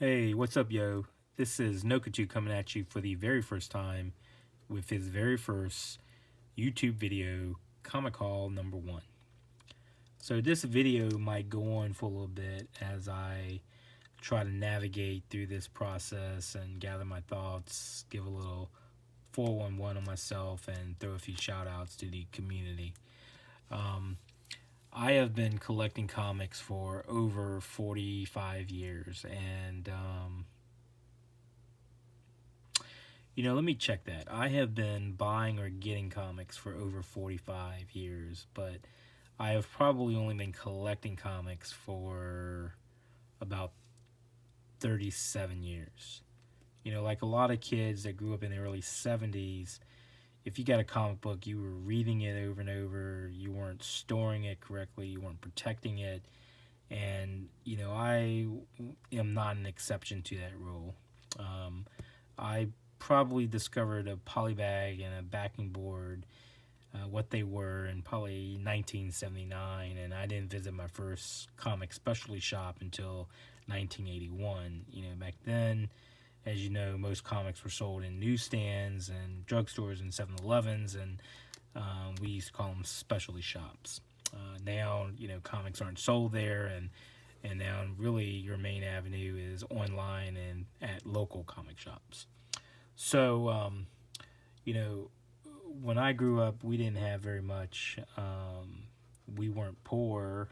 Hey, what's up, yo? This is Nokatu coming at you for the very first time with his very first YouTube video, Comic Haul number one. So, this video might go on for a little bit as I try to navigate through this process and gather my thoughts, give a little 411 on myself, and throw a few shout outs to the community. Um, I have been collecting comics for over 45 years, and let me check that. I have been buying or getting comics for over 45 years, but I have probably only been collecting comics for about 37 years. Like a lot of kids that grew up in the early 70s, if you got a comic book, you were reading it over and over, you weren't storing it correctly, you weren't protecting it. And, I am not an exception to that rule. I probably discovered a polybag and a backing board, what they were, in probably 1979, and I didn't visit my first comic specialty shop until 1981. Back then, as you know, most comics were sold in newsstands and drugstores and 7-Elevens, and we used to call them specialty shops. Now, comics aren't sold there, and now really your main avenue is online and at local comic shops. So, you know, when I grew up, we didn't have very much. We weren't poor,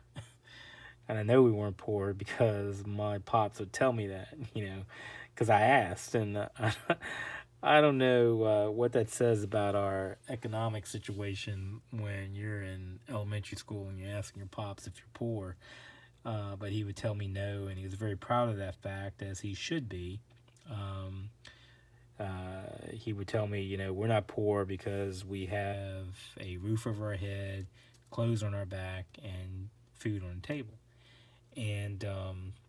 and I know we weren't poor because my pops would tell me that, because I asked, and I don't know what that says about our economic situation when you're in elementary school and you're asking your pops if you're poor. But he would tell me no, and he was very proud of that fact, as he should be. Um, he would tell me, we're not poor because we have a roof over our head, clothes on our back, and food on the table. And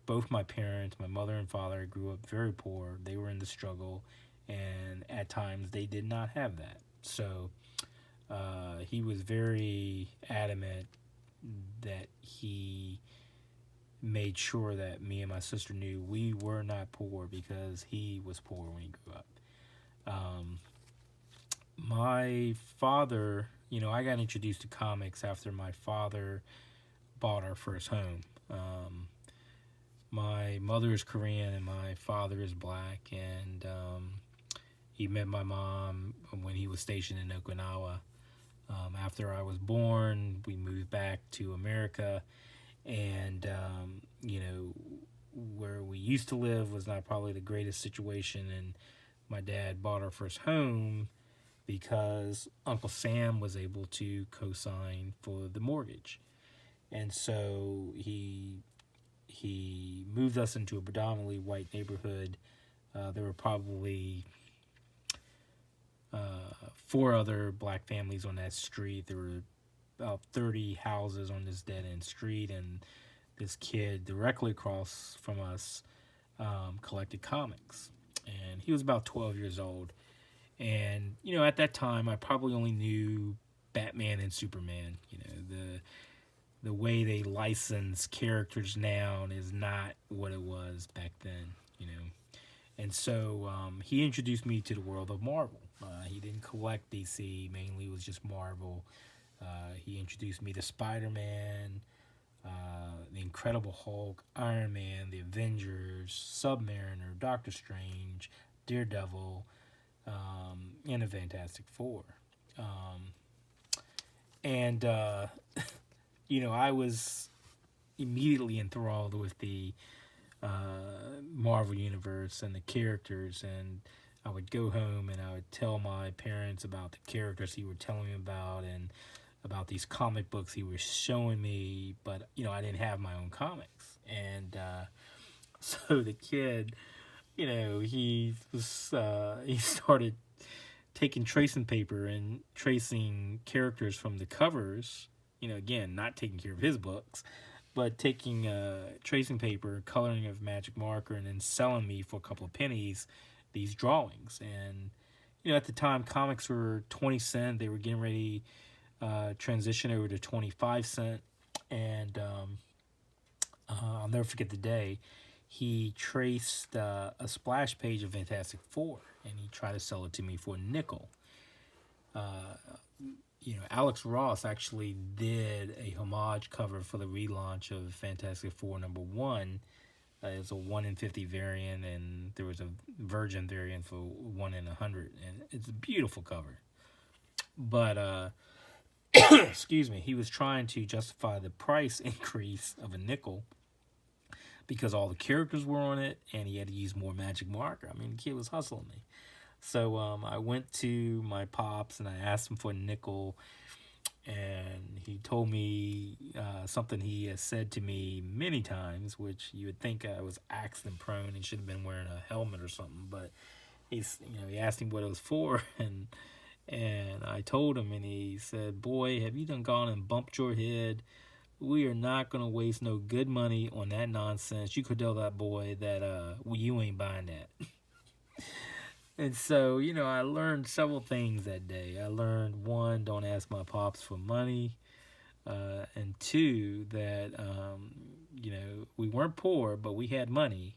both my parents, my mother and father, grew up very poor. They were in the struggle, and at times they did not have that. So he was very adamant that he made sure that me and my sister knew we were not poor because he was poor when he grew up. Um, my father, I got introduced to comics after my father bought our first home. My mother is Korean and my father is black, and he met my mom when he was stationed in Okinawa. After I was born, we moved back to America, and where we used to live was not probably the greatest situation, and my dad bought our first home because Uncle Sam was able to co-sign for the mortgage. And so he moved us into a predominantly white neighborhood. There were probably four other black families on that street. There were about 30 houses on this dead end street, and this kid directly across from us collected comics. And he was about 12 years old. And, at that time, I probably only knew Batman and Superman. The way they license characters now is not what it was back then. And so he introduced me to the world of Marvel. He didn't collect DC, mainly it was just Marvel. He introduced me to Spider Man, the Incredible Hulk, Iron Man, the Avengers, Submariner, Doctor Strange, Daredevil, and the Fantastic Four. And I was immediately enthralled with the Marvel universe and the characters, and I would go home and I would tell my parents about the characters he was telling me about and about these comic books he was showing me, but I didn't have my own comics, and so the kid, he started taking tracing paper and tracing characters from the covers. Again, not taking care of his books, but taking tracing paper, coloring of magic marker, and then selling me for a couple of pennies these drawings. And at the time, comics were 20 cents. They were getting ready transition over to 25 cents, and I'll never forget the day he traced a splash page of Fantastic Four, and he tried to sell it to me for a nickel. Alex Ross actually did a homage cover for the relaunch of Fantastic Four #1. It was a 1 in 50 variant, and there was a Virgin variant for 1 in 100, and it's a beautiful cover. But excuse me, he was trying to justify the price increase of a nickel because all the characters were on it, and he had to use more magic marker. I mean, the kid was hustling me. So I went to my pops and I asked him for a nickel, and he told me something he has said to me many times, which you would think I was accident prone and should have been wearing a helmet or something. But he asked me what it was for, and I told him, and he said, "Boy, have you done gone and bumped your head? We are not gonna waste no good money on that nonsense. You could tell that boy that you ain't buying that." And so, I learned several things that day. I learned, one, don't ask my pops for money. And two, that, we weren't poor, but we had money.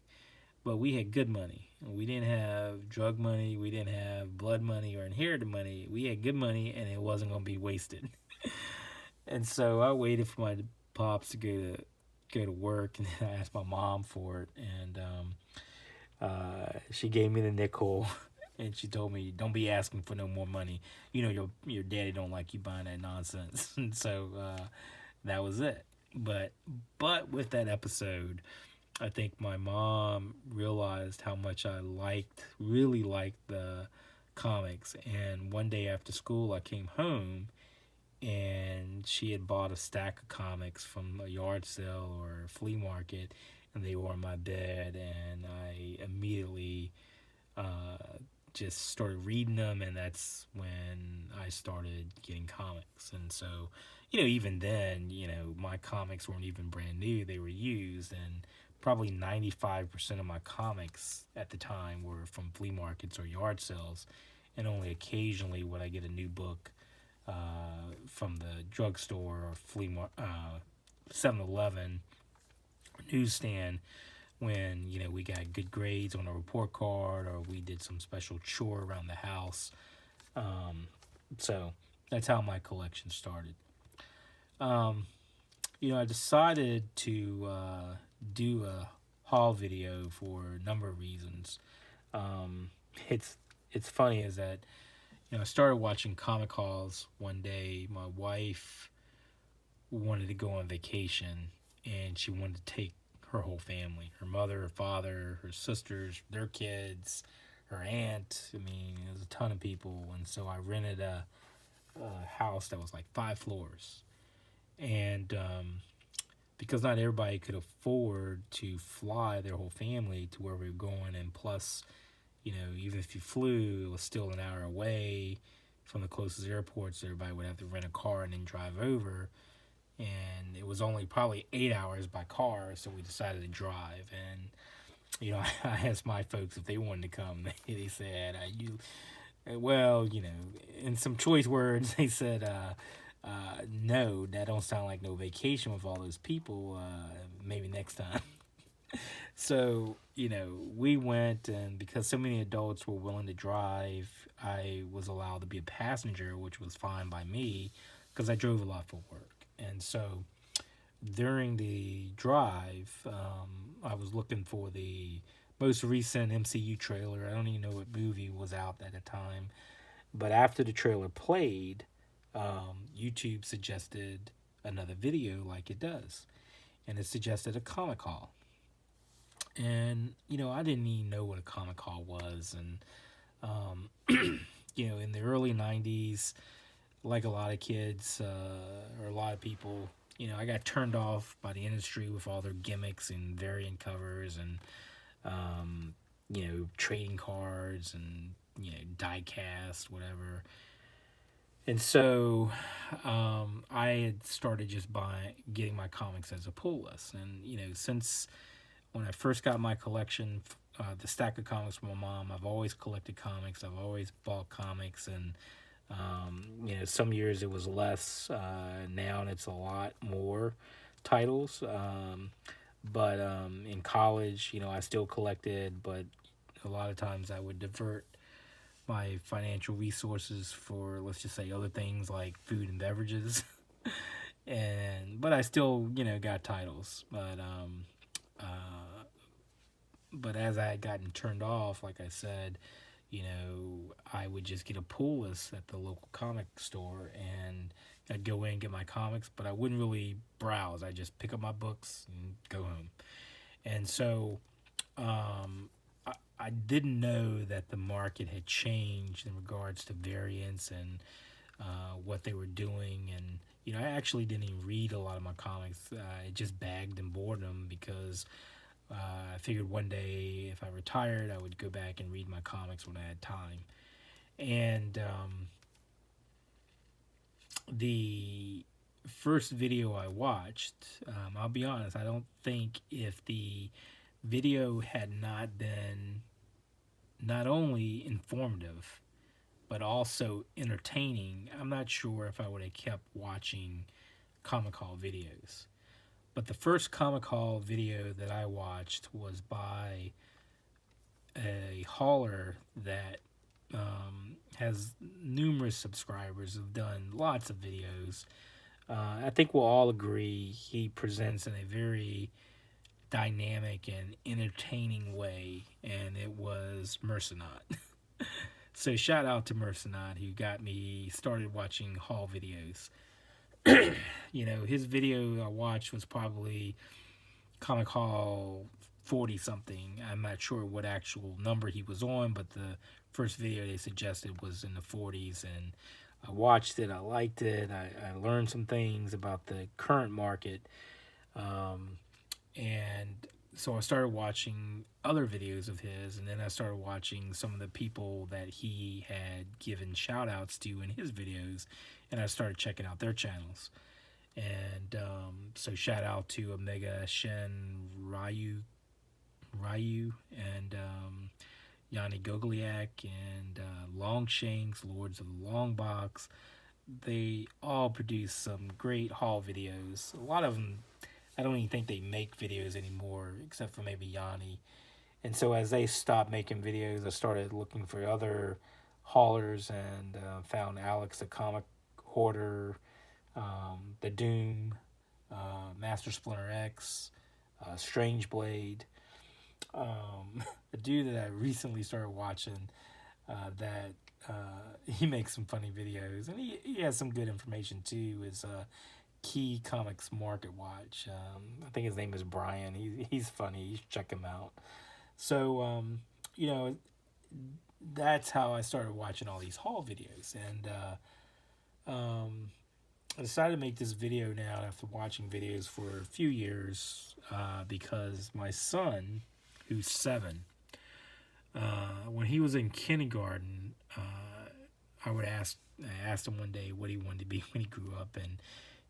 But we had good money. We didn't have drug money. We didn't have blood money or inherited money. We had good money, and it wasn't going to be wasted. And so I waited for my pops to go to work, and then I asked my mom for it. And she gave me the nickel, and she told me, "Don't be asking for no more money. Your daddy don't like you buying that nonsense." And so that was it. But with that episode, I think my mom realized how much I really liked the comics. And one day after school, I came home, and she had bought a stack of comics from a yard sale or a flea market, and they were on my bed, and I immediately just started reading them, and that's when I started getting comics. And so, even then, my comics weren't even brand new, they were used, and probably 95% of my comics at the time were from flea markets or yard sales, and only occasionally would I get a new book from the drugstore or 7-Eleven newsstand when we got good grades on a report card, or we did some special chore around the house. So that's how my collection started. I decided to do a haul video for a number of reasons. It's funny is that I started watching comic hauls one day. My wife wanted to go on vacation, and she wanted to take her whole family, her mother, her father, her sisters, their kids, her aunt. I mean, it was a ton of people. And so I rented a house that was like 5 floors. And because not everybody could afford to fly their whole family to where we were going, and plus, even if you flew, it was still an hour away from the closest airport, so everybody would have to rent a car and then drive over. And it was only probably 8 hours by car, so we decided to drive. And I asked my folks if they wanted to come. They said, in some choice words, they said, no, that don't sound like no vacation with all those people. Maybe next time. So, we went, and because so many adults were willing to drive, I was allowed to be a passenger, which was fine by me because I drove a lot for work. And so during the drive, I was looking for the most recent MCU trailer. I don't even know what movie was out at the time. But after the trailer played, YouTube suggested another video like it does. And it suggested a comic haul. And, I didn't even know what a comic haul was. And, in the early 90s, like a lot of kids or a lot of people, I got turned off by the industry with all their gimmicks and variant covers and, trading cards and, die cast, whatever. And so I had started just getting my comics as a pull list. And, since when I first got my collection, the stack of comics from my mom, I've always collected comics. I've always bought comics, and some years it was less. Now it's a lot more titles. But in college, I still collected, but a lot of times I would divert my financial resources for, let's just say, other things like food and beverages. But I still, got titles. But as I had gotten turned off, like I said, I would just get a pull list at the local comic store, and I'd go in and get my comics, but I wouldn't really browse. I'd just pick up my books and go home. And so I didn't know that the market had changed in regards to variants and what they were doing. And, I actually didn't even read a lot of my comics. I just bagged and bought them because I figured one day if I retired, I would go back and read my comics when I had time. And the first video I watched, I'll be honest, I don't think if the video had not been not only informative but also entertaining, I'm not sure if I would have kept watching Comic Haul videos. But the first Comic Haul video that I watched was by a hauler that has numerous subscribers, have done lots of videos. I think we'll all agree he presents in a very dynamic and entertaining way, and it was Mercenot. So shout out to Mercenot, who got me started watching haul videos. His video I watched was probably Comic Haul 40 something. I'm not sure what actual number he was on, but the first video they suggested was in the 40s, and I watched it. I liked it. I learned some things about the current market. And so I started watching other videos of his, and then I started watching some of the people that he had given shout outs to in his videos, and I started checking out their channels. And so shout out to Omega Shen Ryu and Yanni Gogliak and Longshanks, Lords of the Long Box. They all produce some great haul videos. A lot of them, I don't even think they make videos anymore, except for maybe Yanni. And so as they stopped making videos, I started looking for other haulers and found Alex the Comic Hoarder, the Doom, Master Splinter X, Strange Blade. A dude that I recently started watching that he makes some funny videos, and he has some good information too, is Key Comics Market Watch. I think his name is Brian. He's funny. You should check him out. So, that's how I started watching all these haul videos. And I decided to make this video now after watching videos for a few years because my son, who's 7, when he was in kindergarten, I asked him one day what he wanted to be when he grew up, and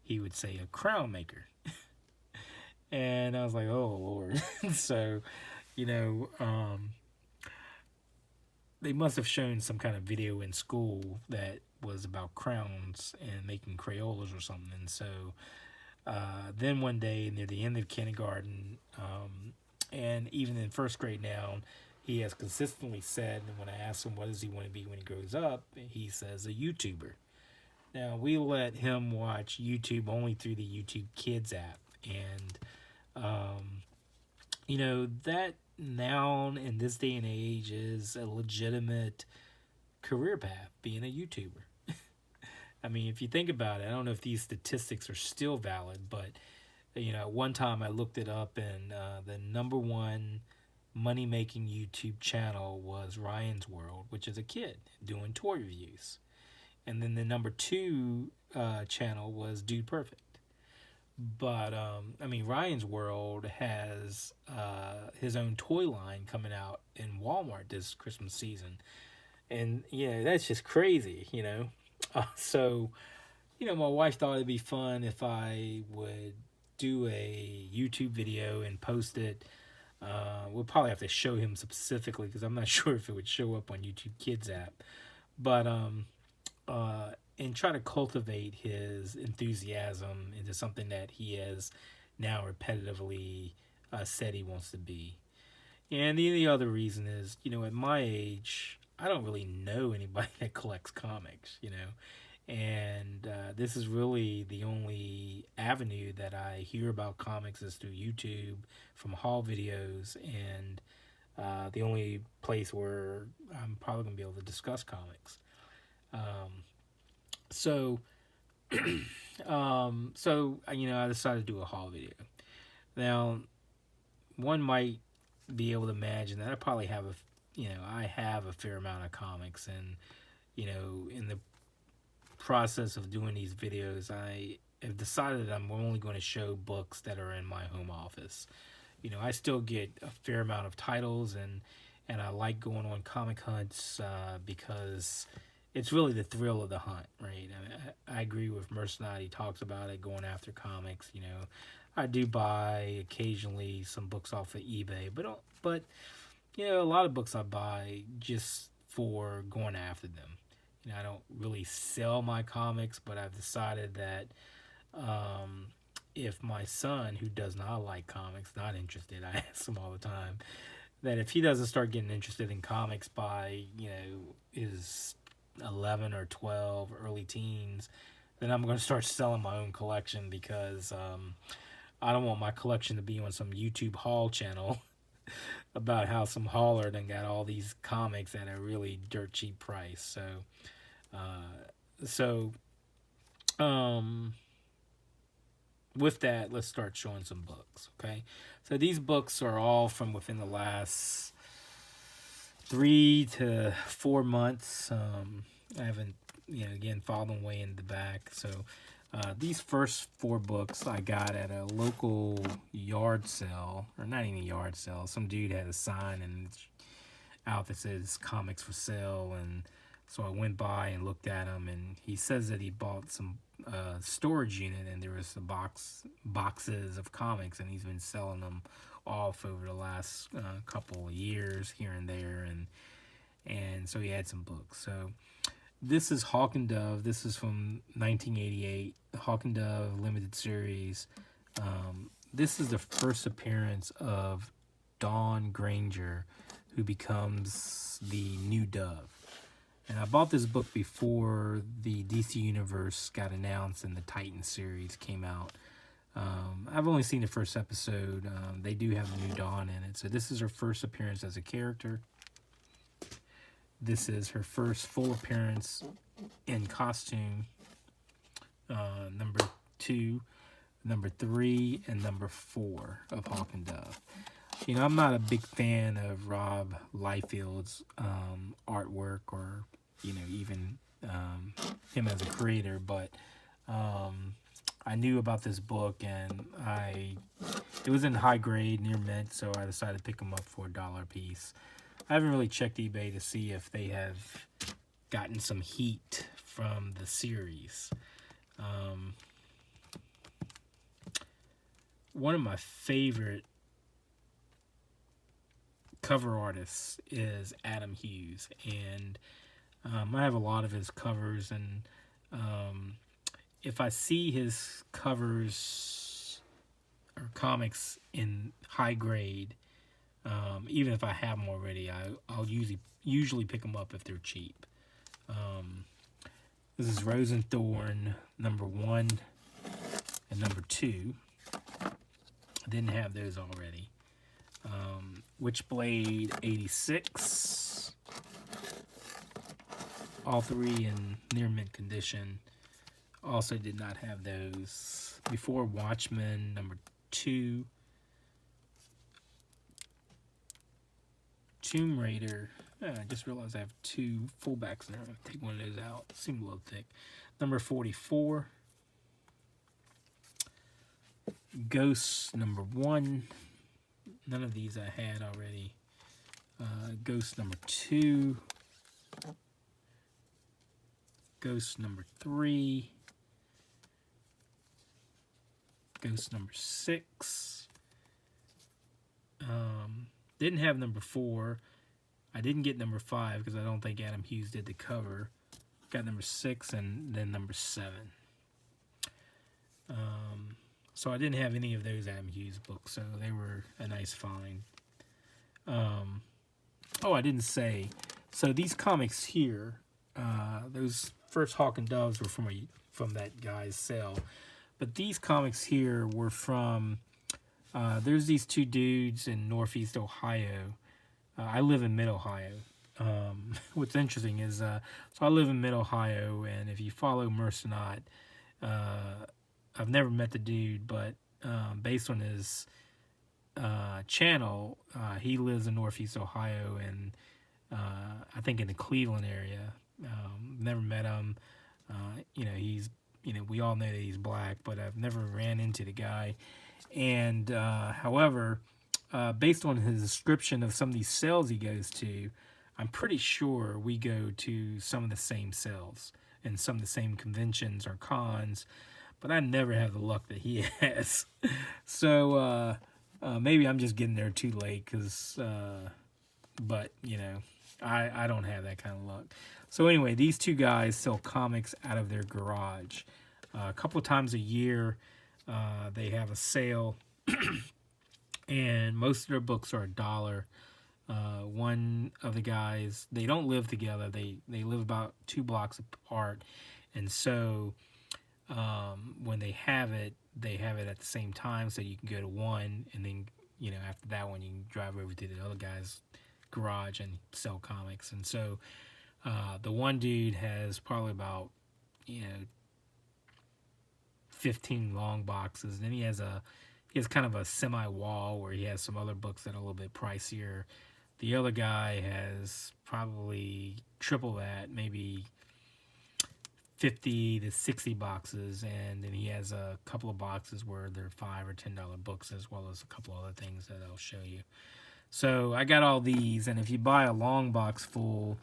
he would say a crown maker. And I was like, oh, Lord. So, they must have shown some kind of video in school that was about crowns and making Crayolas or something. And so then one day near the end of kindergarten, and even in first grade now, he has consistently said, and when I ask him what does he want to be when he grows up, he says a YouTuber. Now, we let him watch YouTube only through the YouTube Kids app. And, that now in this day and age is a legitimate career path, being a YouTuber. I mean, if you think about it, I don't know if these statistics are still valid, but, at one time I looked it up, and the number one money-making YouTube channel was Ryan's World, which is a kid doing toy reviews. And then the number 2 channel was Dude Perfect. But, Ryan's World has his own toy line coming out in Walmart this Christmas season. And, that's just crazy, So, my wife thought it'd be fun if I would do a YouTube video and post it. We'll probably have to show him specifically because I'm not sure if it would show up on YouTube Kids app. But, and try to cultivate his enthusiasm into something that he has now repetitively said he wants to be. And the other reason is, at my age, I don't really know anybody that collects comics, and this is really the only avenue that I hear about comics is through YouTube from haul videos, and the only place where I'm probably gonna be able to discuss comics. Um, so, I decided to do a haul video. Now, one might be able to imagine that I probably have I have a fair amount of comics, and in the process of doing these videos, I have decided that I'm only going to show books that are in my home office. I still get a fair amount of titles, and I like going on comic hunts because it's really the thrill of the hunt, right? I agree with Mercenary. He talks about it, going after comics. I do buy occasionally some books off of eBay, but a lot of books I buy just for going after them. I don't really sell my comics, but I've decided that if my son, who does not like comics, not interested, I ask him all the time, that if he doesn't start getting interested in comics by, his 11 or 12, early teens, then I'm going to start selling my own collection because I don't want my collection to be on some YouTube haul channel about how some hauler then got all these comics at a really dirt cheap price. So with that, let's start showing some books. Okay, so these books are all from within the last 3 to 4 months. I haven't, again, filed them way in the back. So these first 4 books I got at a local yard sale, or not even a yard sale. Some dude had a sign and out that says comics for sale, and so I went by and looked at them, and he says that he bought some storage unit, and there was some boxes of comics, and he's been selling them off over the last couple of years here and there, and so he had some books. So this is Hawk and Dove. This is from 1988, Hawk and Dove limited series. This is the first appearance of Dawn Granger, who becomes the new Dove. And I bought this book before the DC Universe got announced and the Titan series came out. I've only seen the first episode. They do have a new Dawn in it. So this is her first appearance as a character. This is her first full appearance in costume. Number 2, number 3, and number 4 of Hawk and Dove. I'm not a big fan of Rob Liefeld's artwork, or even him as a creator, but I knew about this book, and it was in high grade near mint, so I decided to pick them up for $1 a piece. I haven't really checked eBay to see if they have gotten some heat from the series. One of my favorite cover artists is Adam Hughes, and I have a lot of his covers, and if I see his covers or comics in high grade, even if I have them already, I'll usually pick them up if they're cheap. This is Rose and Thorn number 1 and number 2. I didn't have those already. Witchblade 86. All 3 in near mint condition. Also did not have those. Before Watchmen number 2. Tomb Raider. I just realized I have 2 fullbacks there. I'm going to take one of those out. Seemed a little thick. Number 44. Ghost number 1. None of these I had already. Ghost number 2. Ghost number 3. Ghost number 6. Didn't have number 4. I didn't get number 5 because I don't think Adam Hughes did the cover. Got number 6 and then number 7. So I didn't have any of those Adam Hughes books, so they were a nice find. Um, oh, I didn't say. So these comics here, those first Hawk and Doves were from that guy's sale, but these comics here were from. There's these two dudes in Northeast Ohio. I live in Mid Ohio. What's interesting is, so I live in Mid Ohio, and if you follow Mercenot, I've never met the dude, but based on his channel, he lives in Northeast Ohio, and I think in the Cleveland area. Never met him. He's we all know that he's black, but I've never ran into the guy. And however, based on his description of some of these sales he goes to, I'm pretty sure we go to some of the same sales and some of the same conventions or cons, but I never have the luck that he has. So maybe I'm just getting there too late, but I don't have that kind of luck. So anyway, these two guys sell comics out of their garage. A couple of times a year, they have a sale, and most of their books are $1. One of the guys, they don't live together. They live about 2 blocks apart, and so when they have it at the same time, so you can go to one, and then after that one you can drive over to the other guy's garage and sell comics. And so the one dude has probably about 15 long boxes. Then he has kind of a semi wall where he has some other books that are a little bit pricier. The other guy has probably triple that, maybe 50 to 60 boxes, and then he has a couple of boxes where they're $5 or $10 books, as well as a couple other things that I'll show you. So I got all these, and if you buy a long box full,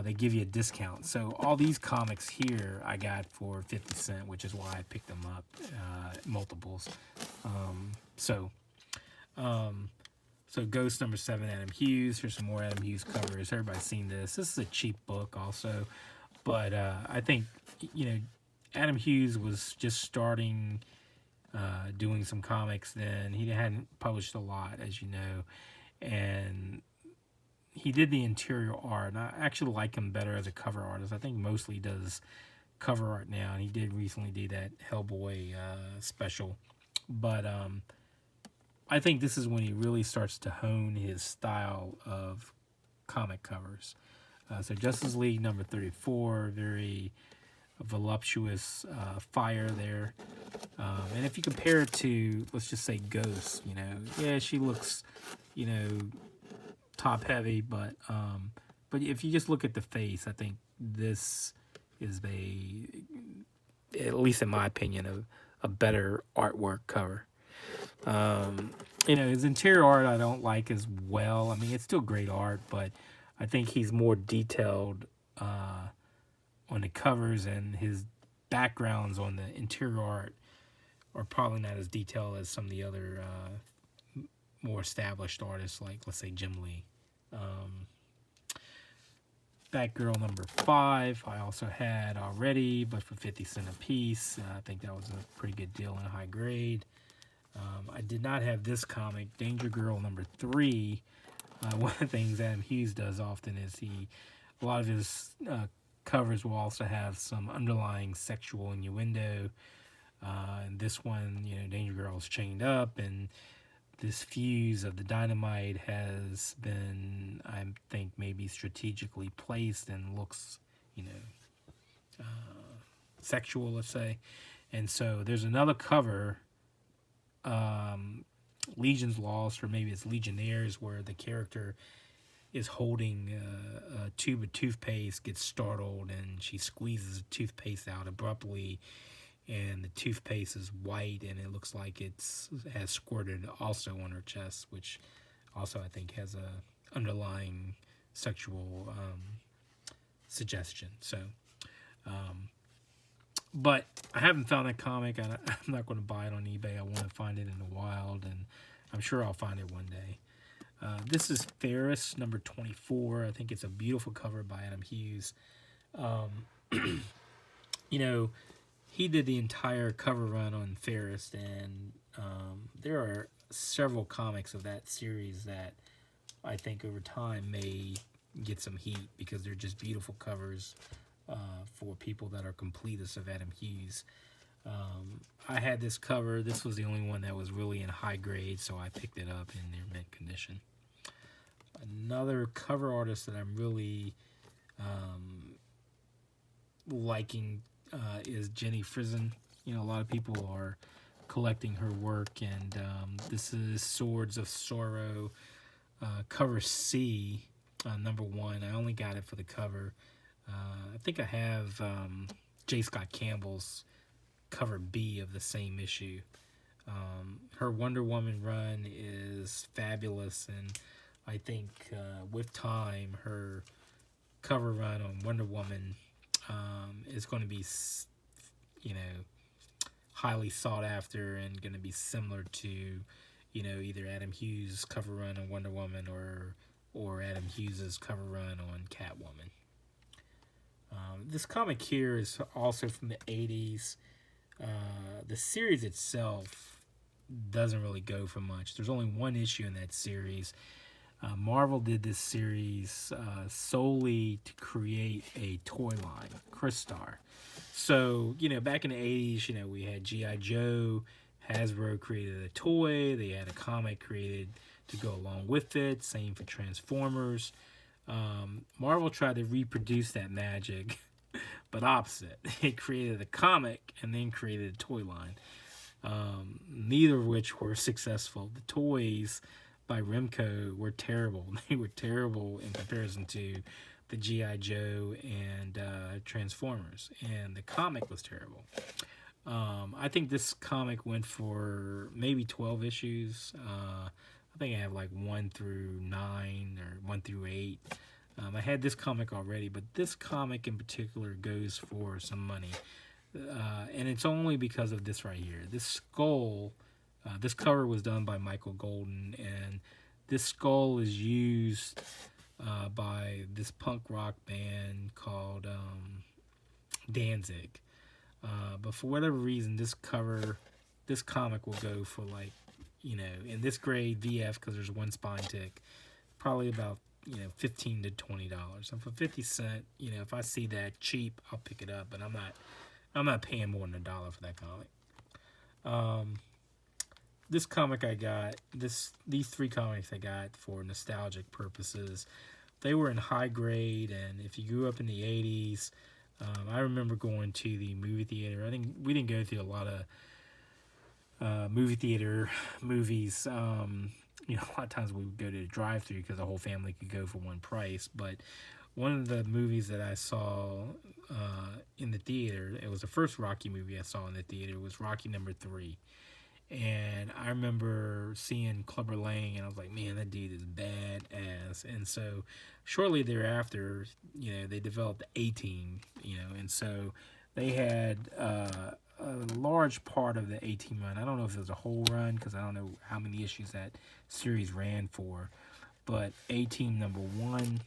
they give you a discount. So all these comics here I got for 50 cents, which is why I picked them up, multiples. So Ghost number 7, Adam Hughes. Here's some more Adam Hughes covers. Everybody's seen this. This is a cheap book also, but I think Adam Hughes was just starting doing some comics then. He hadn't published a lot, as you know, and he did the interior art, and I actually like him better as a cover artist. I think mostly he does cover art now, and he did recently do that Hellboy special. But I think this is when he really starts to hone his style of comic covers. So Justice League number 34, very voluptuous fire there. And if you compare it to, let's just say, Ghost, she looks, top heavy, but if you just look at the face, I think this is at least in my opinion, a better artwork cover. His interior art I don't like as well. I mean, it's still great art, but I think he's more detailed on the covers, and his backgrounds on the interior art are probably not as detailed as some of the other more established artists, like, let's say, Jim Lee. Batgirl number 5 I also had already, but for 50 cents a piece. I think that was a pretty good deal in high grade. I did not have this comic, Danger Girl number 3. One of the things Adam Hughes does often is a lot of his covers will also have some underlying sexual innuendo. And this one, Danger Girl's chained up, and this fuse of the dynamite has been, I think, maybe strategically placed and looks, sexual, let's say. And so there's another cover, Legion's Lost, or maybe it's Legionnaires, where the character is holding a tube of toothpaste, gets startled, and she squeezes the toothpaste out abruptly, and the toothpaste is white, and it looks like has squirted also on her chest, which also I think has a underlying sexual suggestion. So, but I haven't found that comic. I'm not going to buy it on eBay. I want to find it in the wild, and I'm sure I'll find it one day. This is Ferris number 24. I think it's a beautiful cover by Adam Hughes. he did the entire cover run on Ferris, and there are several comics of that series that I think over time may get some heat because they're just beautiful covers for people that are completists of Adam Hughes. I had this cover. This was the only one that was really in high grade, so I picked it up in their mint condition. Another cover artist that I'm really liking is Jenny Frison. You know, a lot of people are collecting her work, and this is Swords of Sorrow, cover C, number 1. I only got it for the cover. I think I have J. Scott Campbell's cover B of the same issue. Her Wonder Woman run is fabulous, and I think with time, her cover run on Wonder Woman is going to be, you know, highly sought after and going to be similar to, you know, either Adam Hughes' cover run on Wonder Woman or Adam Hughes' cover run on Catwoman. This comic here is also from the 80s. The series itself doesn't really go for much. There's only one issue in that series. Marvel did this series solely to create a toy line, Crystar. So, you know, back in the 80s, you know, we had G.I. Joe. Hasbro created a toy. They had a comic created to go along with it. Same for Transformers. Marvel tried to reproduce that magic, but opposite. It created a comic and then created a toy line. Neither of which were successful. The toys by Remco were terrible. They were terrible in comparison to the G.I. Joe and Transformers. And the comic was terrible. I think this comic went for maybe 12 issues. I think I have like 1 through 9 or 1 through 8. I had this comic already, but this comic in particular goes for some money. And it's only because of this right here. This skull, this cover was done by Michael Golden, and this skull is used by this punk rock band called Danzig. But for whatever reason, this comic will go for like, you know, in this grade VF, because there's one spine tick, probably about, you know, $15 to $20. And for 50 cents, you know, if I see that cheap, I'll pick it up. But I'm not paying more than $1 for that comic. This comic I got, these 3 comics I got for nostalgic purposes, they were in high grade, and if you grew up in the 80s, I remember going to the movie theater. I think we didn't go through a lot of movie theater movies. You know, a lot of times we would go to the drive-thru because the whole family could go for one price. But one of the movies that I saw in the theater, it was the first Rocky movie I saw in the theater, was Rocky number 3. And I remember seeing Clubber Lang, and I was like, man, that dude is badass. And so shortly thereafter, you know, they developed the A-Team, you know, and so they had a large part of the A-Team run. I don't know if it was a whole run because I don't know how many issues that series ran for, but A-Team number 1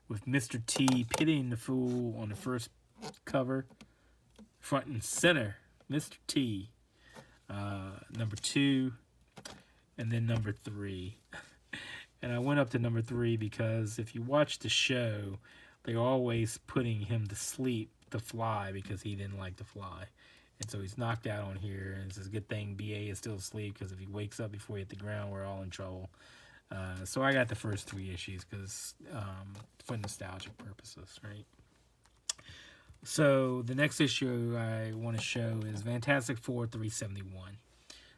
with Mr. T pitying the fool on the first cover, front and center, Mr. T. Number 2, and then number 3. And I went up to number 3 because if you watch the show, they're always putting him to sleep to fly because he didn't like to fly. And so he's knocked out on here, and it's a good thing BA is still asleep, because if he wakes up before he hit the ground, we're all in trouble. So I got the first 3 issues because for nostalgic purposes, right? So the next issue I want to show is Fantastic Four 371.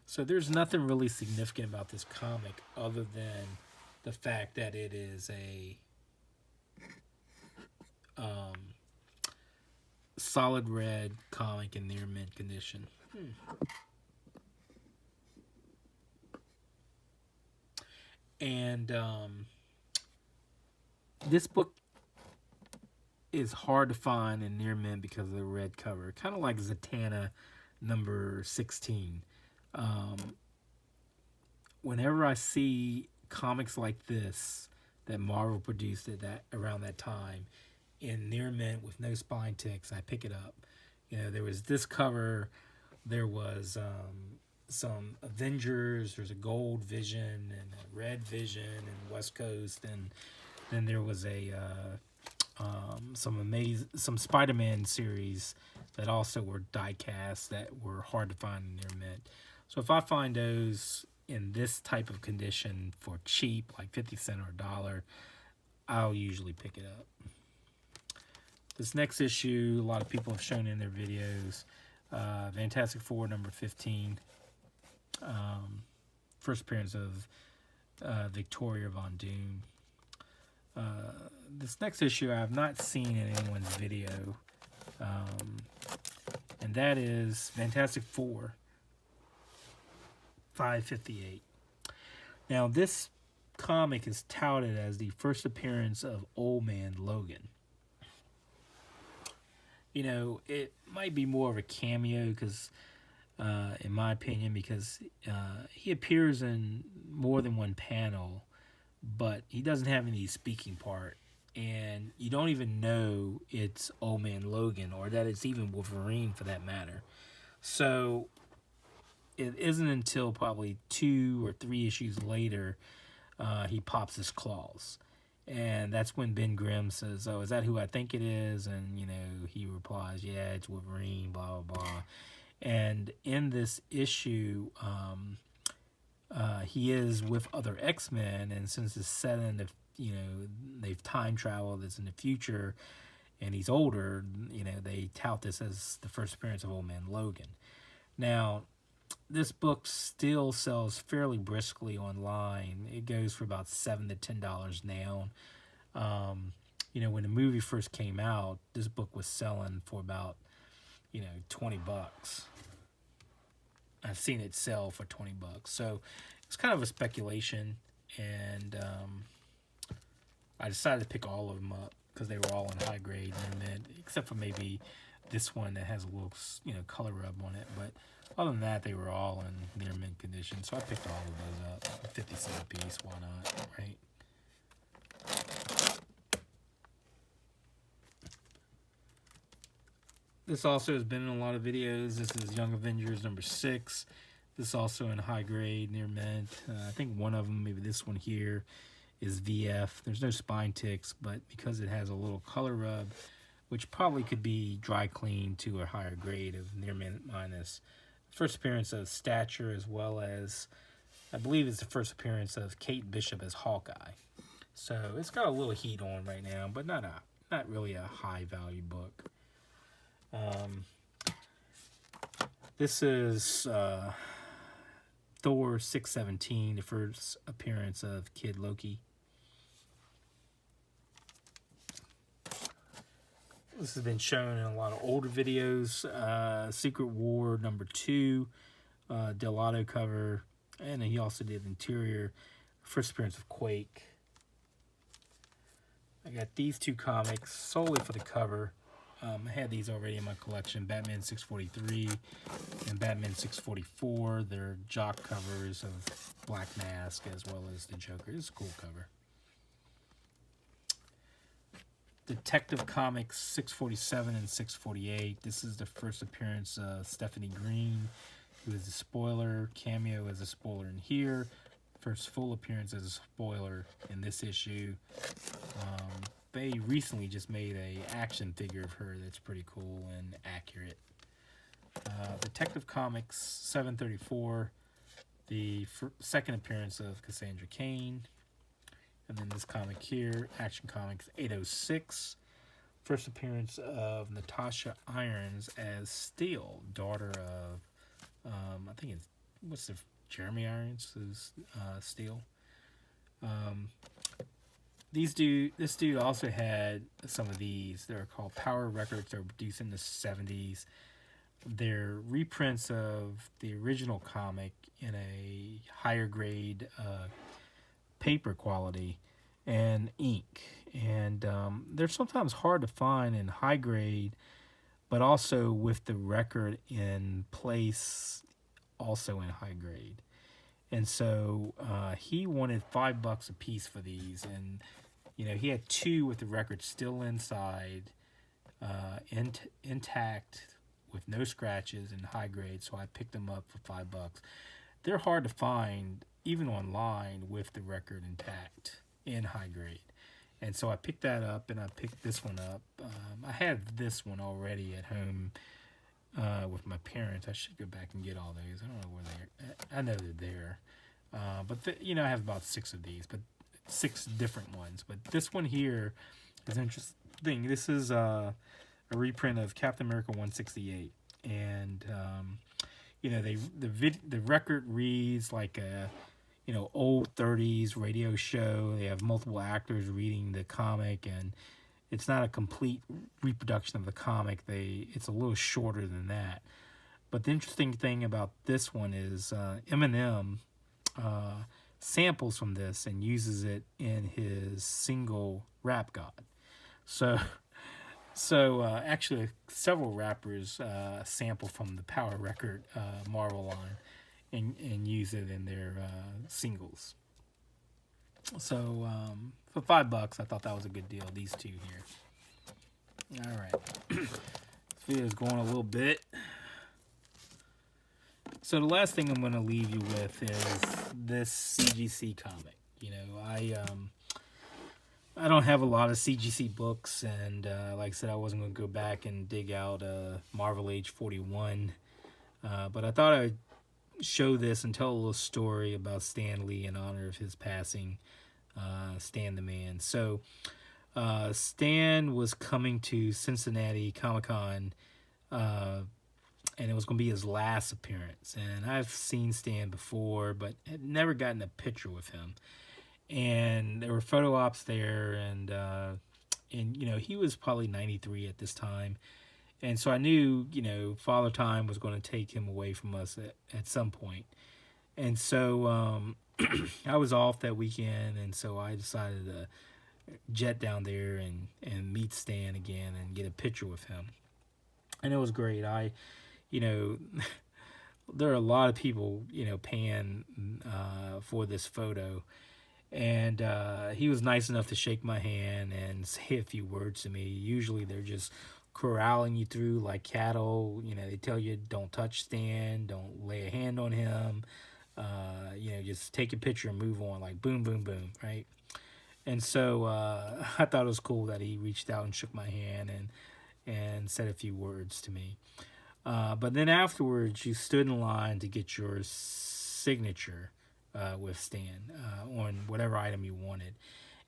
So there's nothing really significant about this comic other than the fact that it is a solid red comic in near mint condition. And this book is hard to find in near mint because of the red cover. Kind of like Zatanna number 16. Whenever I see comics like this that Marvel produced at that around that time in near mint with no spine ticks, I pick it up. You know, there was this cover, there was some Avengers, there's a Gold Vision and a Red Vision and West Coast, and then there was a some Spider-Man series that also were die cast that were hard to find in their mint. So if I find those in this type of condition for cheap, like 50 cents or $1, I'll usually pick it up. This next issue, a lot of people have shown in their videos, Fantastic Four number 15. First appearance of Victoria Von Doom. This next issue I have not seen in anyone's video, and that is Fantastic Four 558. Now this comic is touted as the first appearance of Old Man Logan. You know, it might be more of a cameo because, in my opinion, because he appears in more than one panel, but he doesn't have any speaking part, and you don't even know it's Old Man Logan or that it's even Wolverine for that matter. So it isn't until probably 2 or 3 issues later he pops his claws. And that's when Ben Grimm says, "Oh, is that who I think it is?" And, you know, he replies, "Yeah, it's Wolverine, blah, blah, blah." And in this issue, he is with other X-Men, and since it's set in the, you know, they've time traveled, it's in the future, and he's older, you know, they tout this as the first appearance of Old Man Logan. Now, this book still sells fairly briskly online. It goes for about $7 to $10 now. You know, when the movie first came out, this book was selling for about, you know, $20. I've seen it sell for $20. So it's kind of a speculation, and I decided to pick all of them up because they were all in high grade and mid, except for maybe this one that has a little, you know, color rub on it. But other than that, they were all in near mint condition. So I picked all of those up. 50 cents a piece, why not, right? This also has been in a lot of videos. This is Young Avengers number 6. This is also in high grade, near mint. I think one of them, maybe this one here, is VF. There's no spine ticks, but because it has a little color rub, which probably could be dry cleaned to a higher grade of near mint minus. First appearance of Stature, as well as, I believe it's the first appearance of Kate Bishop as Hawkeye. So it's got a little heat on right now, but not really a high value book. This is Thor 617, the first appearance of Kid Loki. This has been shown in a lot of older videos. Secret War number 2, Delato cover, and he also did interior. First appearance of Quake. I got these 2 comics solely for the cover. I had these already in my collection, Batman 643 and Batman 644. They're jock covers of Black Mask as well as the Joker. It's a cool cover. Detective Comics 647 and 648. This is the first appearance of Stephanie Green, who is a spoiler, cameo as a spoiler in here. First full appearance as a spoiler in this issue. They recently just made a action figure of her that's pretty cool and accurate. Detective Comics 734, the second appearance of Cassandra Cain. And then this comic here, Action Comics 806, first appearance of Natasha Irons as Steel, daughter of, I think it's, Jeremy Irons is Steel. This dude also had some of these. They're called Power Records. They're produced in the 70s. They're reprints of the original comic in a higher grade paper quality and ink. And they're sometimes hard to find in high grade, but also with the record in place, also in high grade. And so he wanted $5 a piece for these, and you know, he had 2 with the record still inside, intact, with no scratches and high grade, so I picked them up for $5. They're hard to find even online with the record intact in high grade. And so I picked that up, and I picked this one up. I had this one already at home with my parents. I should go back and get all those. I don't know where they're. I know they're there, but I have about 6 of these, but 6 different ones. But this one here is interesting. This is a reprint of Captain America 168, and the record reads like a old 30s radio show. They have multiple actors reading the comic, and it's not a complete reproduction of the comic. It's a little shorter than that. But the interesting thing about this one is Eminem samples from this and uses it in his single Rap God. So actually, several rappers sample from the Power Record Marvel line and use it in their singles. So for $5, I thought that was a good deal. These 2 here. All right, this video's going a little bit. So the last thing I'm going to leave you with is this CGC comic. I don't have a lot of CGC books, and like I said, I wasn't going to go back and dig out Marvel Age 41, but I thought I'd show this and tell a little story about Stan Lee in honor of his passing, Stan the Man. So Stan was coming to Cincinnati Comic-Con, and it was going to be his last appearance. And I've seen Stan before, but had never gotten a picture with him. And there were photo ops there, and he was probably 93 at this time. And so I knew, Father Time was going to take him away from us at some point. And so I was off that weekend, and so I decided to jet down there and meet Stan again and get a picture with him. And it was great. There are a lot of people, paying for this photo. And he was nice enough to shake my hand and say a few words to me. Usually they're just corralling you through like cattle. They tell you don't touch Stan, don't lay a hand on him. Just take a picture and move on, like boom, boom, boom, right? And so I thought it was cool that he reached out and shook my hand and said a few words to me. But then afterwards, you stood in line to get your signature with Stan on whatever item you wanted.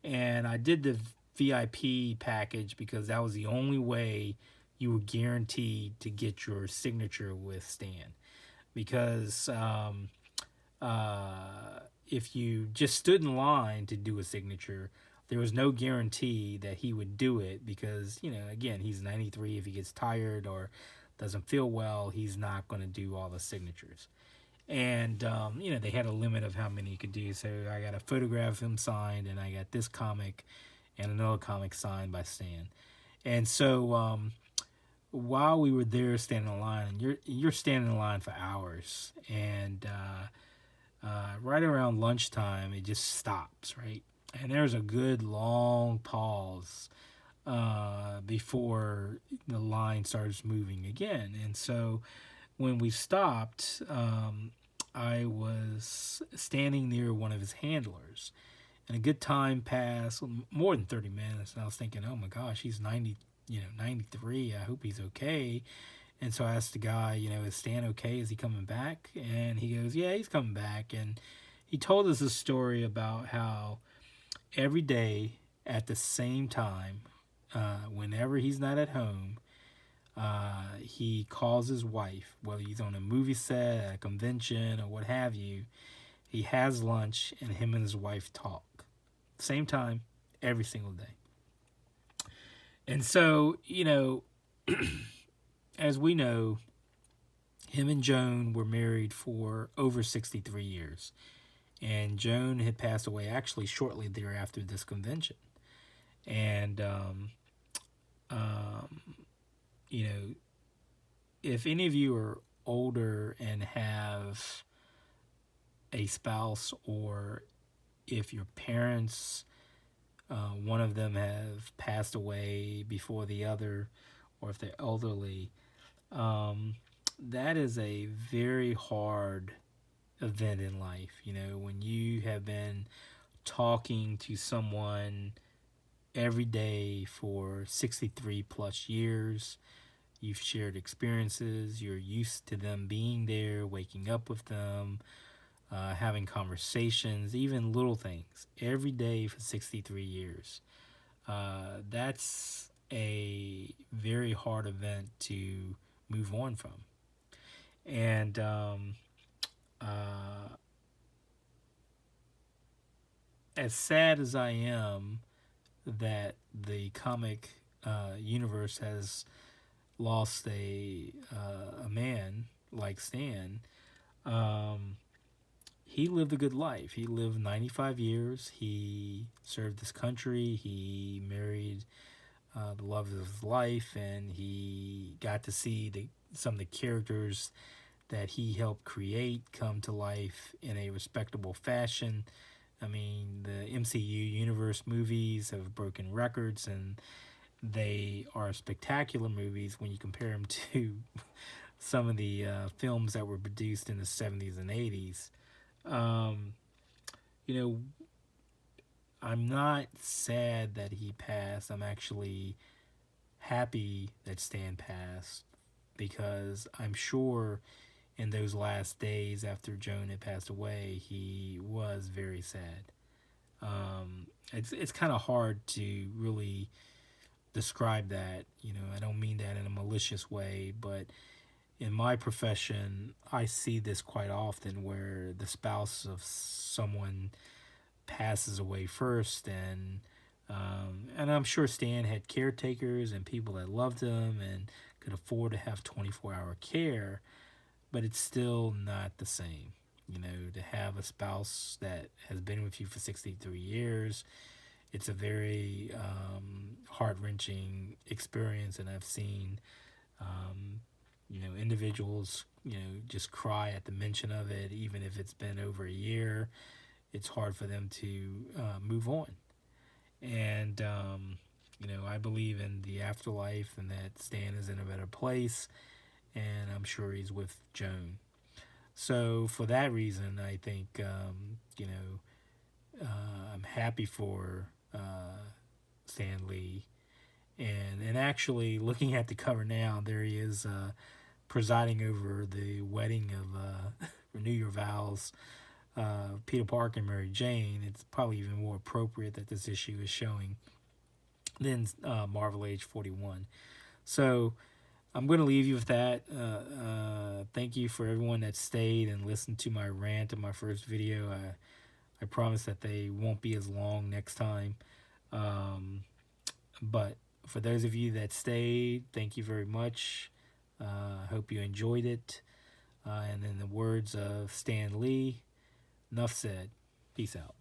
And I did the VIP package because that was the only way you were guaranteed to get your signature with Stan. Because if you just stood in line to do a signature, there was no guarantee that he would do it because, again, he's 93. If he gets tired or doesn't feel well, he's not going to do all the signatures. And, they had a limit of how many you could do. So I got a photograph of him signed, and I got this comic and another comic signed by Stan. And so while we were there standing in line, and you're standing in line for hours, and right around lunchtime, it just stops, right? And there's a good long pause before the line starts moving again. And so when we stopped, I was standing near one of his handlers, and a good time passed, more than 30 minutes, and I was thinking, oh my gosh, he's 93, I hope he's okay. And so I asked the guy, is Stan okay? Is he coming back? And he goes, yeah, he's coming back. And he told us a story about how every day at the same time, whenever he's not at home, he calls his wife, whether he's on a movie set, at a convention, or what have you. He has lunch, and him and his wife talk. Same time, every single day. And so, as we know, him and Joan were married for over 63 years. And Joan had passed away actually shortly thereafter this convention. And, if any of you are older and have a spouse, or if your parents, one of them have passed away before the other, or if they're elderly, Um, that is a very hard event in life. You know, when you have been talking to someone every day for 63 plus years, you've shared experiences, you're used to them being there, waking up with them, having conversations, even little things every day for 63 years. That's a very hard event to move on from. And uh, as sad as I am that the comic universe has lost a man like Stan, um, he lived a good life. He lived 95 years. He served his country. He married the love of his life, and he got to see some of the characters that he helped create come to life in a respectable fashion. I mean, the MCU universe movies have broken records, and they are spectacular movies when you compare them to some of the films that were produced in the 70s and 80s. Um, you know, I'm not sad that he passed. I'm actually happy that Stan passed because I'm sure in those last days after Joan had passed away, he was very sad. It's kind of hard to really describe that. You know, I don't mean that in a malicious way, but in my profession, I see this quite often where the spouse of someone passes away first, and I'm sure Stan had caretakers and people that loved him and could afford to have 24-hour care, but it's still not the same. You know, to have a spouse that has been with you for 63 years, it's a very heart wrenching experience, and I've seen, um, individuals, just cry at the mention of it, even if it's been over a year. It's hard for them to move on. And, I believe in the afterlife and that Stan is in a better place, and I'm sure he's with Joan. So, for that reason, I think, I'm happy for Stan Lee. And actually, looking at the cover now, there he is presiding over the wedding of Renew Your Vows, Peter Parker and Mary Jane. It's probably even more appropriate that this issue is showing than Marvel Age 41. So I'm going to leave you with that. Thank you for everyone that stayed and listened to my rant in my first video. I promise that they won't be as long next time. But for those of you that stayed, thank you very much. I hope you enjoyed it. And in the words of Stan Lee, enough said. Peace out.